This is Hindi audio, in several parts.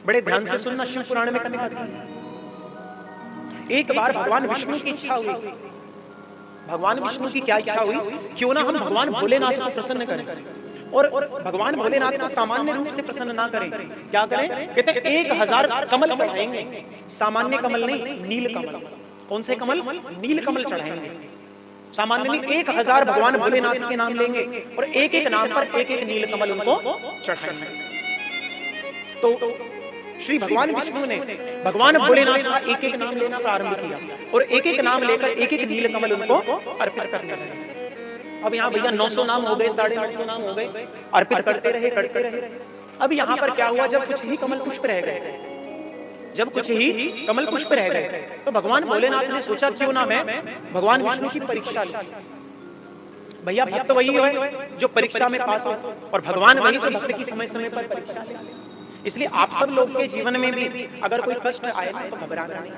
बड़े ध्यान से सुनना, शिव पुराण में कथा आती है। एक बार भगवान विष्णु की इच्छा हुई। भगवान विष्णु की क्या इच्छा हुई? क्यों ना हम भगवान भोलेनाथ को प्रसन्न करें। और भगवान भोलेनाथ को सामान्य रूप से प्रसन्न ना करें, क्या करें? कहते हैं 1000 कमल चढ़ाएंगे। सामान्य कमल नहीं, नील कमल। कौन से कमल? नील कमल चढ़ाएंगे। सामान्य नहीं, 1000 भगवान भोलेनाथ के नाम लेंगे और एक एक नाम पर एक एक नील कमल उनको चढ़ाएंगे। तो श्री भगवान विष्णु ने भगवान भोलेनाथ का एक एक नाम लेना प्रारंभ किया और एक एक नाम लेकर एक एक नील कमल उनको अर्पित करने लगे। अब यहाँ भैया 900 नाम हो गए, 950 नाम हो गए, अर्पित करते रहे। अब यहाँ पर क्या हुआ? जब कुछ ही कमल पुष्प रह गए, जब कुछ ही कमल पुष्प रह गए, तो भगवान भोलेनाथ ने सोचा क्यों ना मैं भगवान विष्णु की परीक्षा लूं। भैया भक्त वही है जो परीक्षा में पास हो और भगवान वही जो भक्त की समय समय पर परीक्षा ले। इसलिए आप सब लोग के जीवन में भी अगर कोई कष्ट आए तो घबराना नहीं।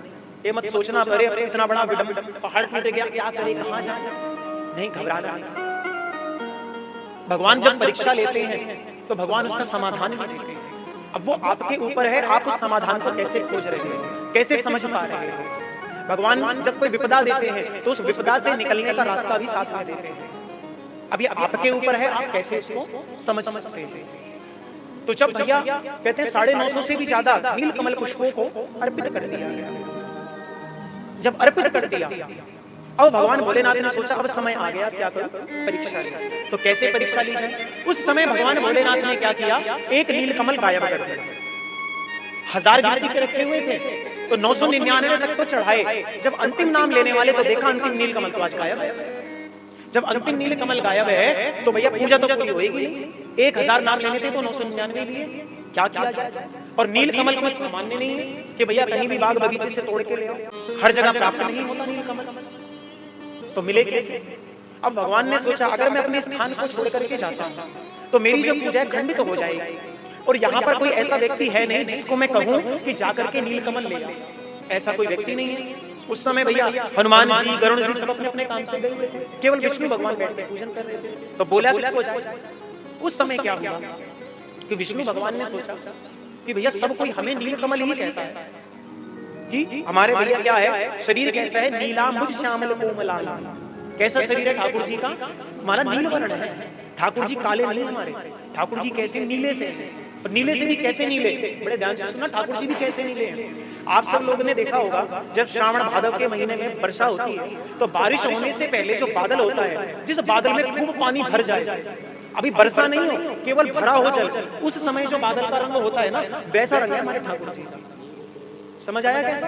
ये मत सोचना अरे इतना बड़ा पहाड़ टूट गया, क्या करे, कहां जाए। नहीं, घबराना नहीं। भगवान जब परीक्षा लेते हैं तो भगवान उसका समाधान भी देते हैं। अब वो आपके ऊपर है, आप उस समाधान को कैसे खोज रहे हैं, कैसे समझ पा रहे हैं। भगवान जब कोई विपदा देते हैं तो उस विपदा से निकलने का रास्ता भी साथ में देते हैं। अब ये आपके ऊपर है, आप कैसे उसको समझ सकते हैं। तो जब भैया कहते हैं 950 से भी ज्यादा नील कमल पुष्पों को अर्पित कर दिया गया। जब अर्पित कर दिया, अब भगवान भोलेनाथ ने सोचा अब समय आ गया, क्या करूं? परीक्षा ली। तो कैसे परीक्षा ली जाए? उस समय भगवान भोलेनाथ ने क्या किया? एक नील कमल गायब कर दिया। 1000 गिनती के रखे हुए थे तो 999 तक तो चढ़ाए। जब अंतिम नाम लेने वाले तो देखा अंतिम नील कमल तो आज गायब है। जब अंतिम नील कमल गायब है तो भैया पूजा तो कोई होएगी नहीं। 1000 नाम लेने थे तो 999 लिए, क्या किया जाए? और नील कमल कोई सामान्य नहीं है कि भैया कहीं भी बाग बगीचे से तोड़ के ले आओ, हर जगह प्राप्त नहीं होता नील कमल, तो मिले कैसे? अब भगवान ने सोचा अगर मैं अपने स्थान को छोड़ करके जाता हूं तो मेरी जो पूजा खंडित तो हो जाएगी और यहाँ पर कोई ऐसा व्यक्ति है नहीं जिसको मैं कहूं कि जाकर के नील कमल ले आओ। ऐसा कोई व्यक्ति नहीं है। उस समय भैया हनुमान जी, गरुड़ जी सब अपने अपने काम से गए हुए थे, केवल विष्णु भगवान बैठ के पूजन कर रहे थे। तो बोला किसको जाए? उस समय क्या हुआ कि विष्णु भगवान ने सोचा कि भैया सब कोई हमें नील कमल ही कहता है कि हमारे भैया क्या है, शरीर कैसा है? नीलांबुज श्यामल कोमलाल। कैसा शरीर है ठाकुर जी का? हमारा नील वर्ण है। ठाकुर जी काले नहीं हमारे, ठाकुर जी कैसे? नीले से। और नीले से भी कैसे नीले? बड़े ध्यान से सुनना, ठाकुर जी भी कैसे नीले हैं। आप सब लोगों ने देखा होगा जब श्रावण भादव के महीने में वर्षा होती है तो बारिश होने से पहले जो बादल होता है, जिस बादल में खूब पानी भर जाए, अभी वर्षा नहीं हो, केवल भरा हो जल, उस समय जो बादल का रंग होता है ना, वैसा रंग है हमारे ठाकुर जी का। समझ आया कैसा?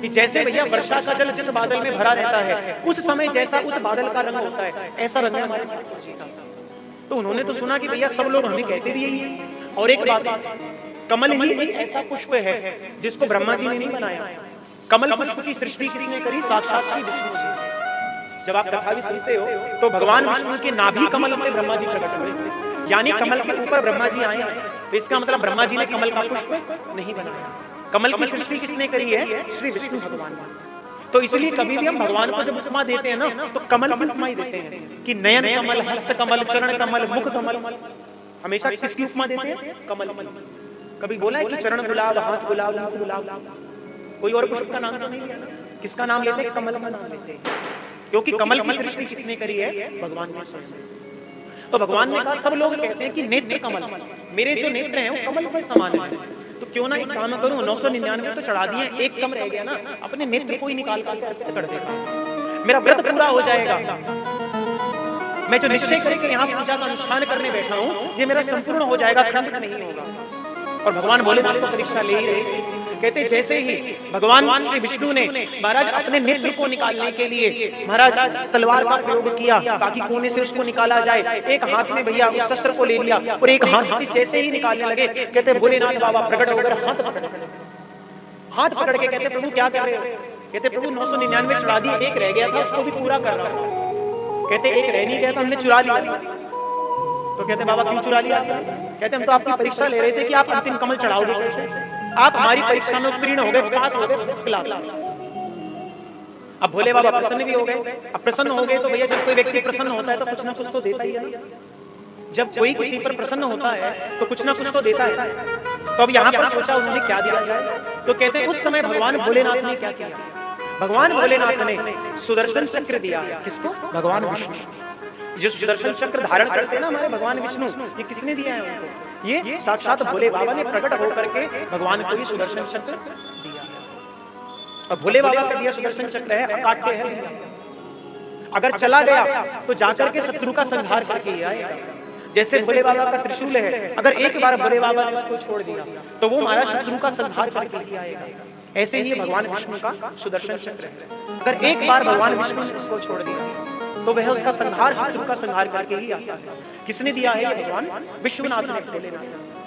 कि जैसे भैया वर्षा का जल जिस बादल में भरा रहता है उस समय जैसा उस बादल का रंग होता है, ऐसा रंग है हमारे ठाकुर जी का। तो उन्होंने तो सुना कि भैया सब लोग हमें कहते भी यही है। और एक बात, कमल ही एक ऐसा पुष्प है जिसको ब्रह्मा जी ने नहीं बनाया। कमल पुष्प की सृष्टि किसने करी? साक्षात श्री विष्णु जी। जब आप कथा भी सुनते हो तो भगवान विष्णु के नाभि कमल से ब्रह्मा जी प्रकट हुए, यानी कमल के ऊपर ब्रह्मा जी आए। तो इसका मतलब ब्रह्मा जी ने कमल का पुष्प नहीं बनाया। कमल की सृष्टि किसने करी है? श्री विष्णु भगवान ने। तो इसलिए कभी भी हम भगवान को जब उपमा देते हैं ना तो कमल की उपमा ही देते हैं कि नयन कमल, हस्त कमल, चरण कमल, मुख कमल। हमेशा किसकी उपमा देते हैं? कमल। कभी बोला है कि चरण गुलाब, हाथ गुलाब, मुख गुलाब? कोई और पुष्प का नाम तो नहीं है। किसका नाम लेते हैं? कमल का नाम लेते हैं, क्योंकि कमल की सृष्टि किसने करी है? भगवान ने स्वयं। तो भगवान ने कहा, सब लोग कहते हैं कि नेत्र कमल, मेरे जो नेत्र हैं वो कमल के समान है, तो क्यों ना एक काम करूं, 999 तो चढ़ा दिए, एक कम रह गया ना, अपने नेत्र को ही निकाल कर अर्पित कर देता हूं, मेरा व्रत पूरा हो जाएगा। मैं जो निश्चय करके यहाँ पूजा का अनुष्ठान करने बैठा हूँ ये मेरा संपूर्ण हो जाएगा, खंडित नहीं होगा। और भगवान भोलेनाथ को परीक्षा ले ही रहे। कहते जैसे ही भगवान श्री विष्णु ने महाराज अपने नेत्र को निकालने के लिए महाराज तलवार का प्रयोग किया ताकि कोने से उसको निकाला जाए, एक हाथ में भैया उस शस्त्र को ले लिया और एक हाथ से जैसे ही निकालने लगे, कहते भोलेनाथ बाबा प्रकट होकर हाथ पकड़ के कहते प्रभु क्या कर रहे हो? कहते प्रभु 999 चढ़ा दी, एक रह गया था उसको भी पूरा कर रहा हूं। कहते एक रह नहीं गया था, हमने चुरा लिया। तो कहते बाबा क्यों चुरा लिया? कहते हम तो आपकी परीक्षा ले रहे थे कि आप अंतिम कमल चढ़ाओगे कैसे। आप हमारी परीक्षा में उत्तीर्ण हो गए, पास हो गए फर्स्ट क्लास। अब भोले बाबा प्रसन्न भी हो गए। अब प्रसन्न हो गए तो भैया जब कोई व्यक्ति प्रसन्न होता है तो कुछ ना कुछ तो देता ही है। जब कोई किसी पर प्रसन्न होता है तो कुछ ना कुछ तो देता है। तो अब यहाँ पर सोचा उन्होंने क्या दिया जाए, तो कहते हैं उस समय भगवान भोलेनाथ ने क्या किया, भगवान भोलेनाथ ने सुदर्शन चक्र दिया। किसको? भगवान विष्णु। जो सुदर्शन चक्र धारण करते हैं ना हमारे भगवान विष्णु, ये किसने दिया है उनको? ये साक्षात भोले बाबा ने प्रकट होकर के भगवान को ये सुदर्शन चक्र दिया। और भोले बाबा का दिया सुदर्शन चक्र है, अकाट्य है, अगर चला गया तो जाकर के शत्रु का संहार करके ही आएगा। जैसे भोले बाबा का त्रिशूल है, अगर एक बार भोले बाबा ने उसको छोड़ दिया तो वो हमारा शत्रु का संहार करके ही आएगा। ऐसे ही भगवान विष्णु का सुदर्शन चक्र है, अगर एक बार भगवान विष्णु ने उसको छोड़ दिया तो वह उसका संहार, शत्रु का संहार करके ही आता है। किसने दिया है? भगवान विश्वनाथ ने, भोलेनाथ।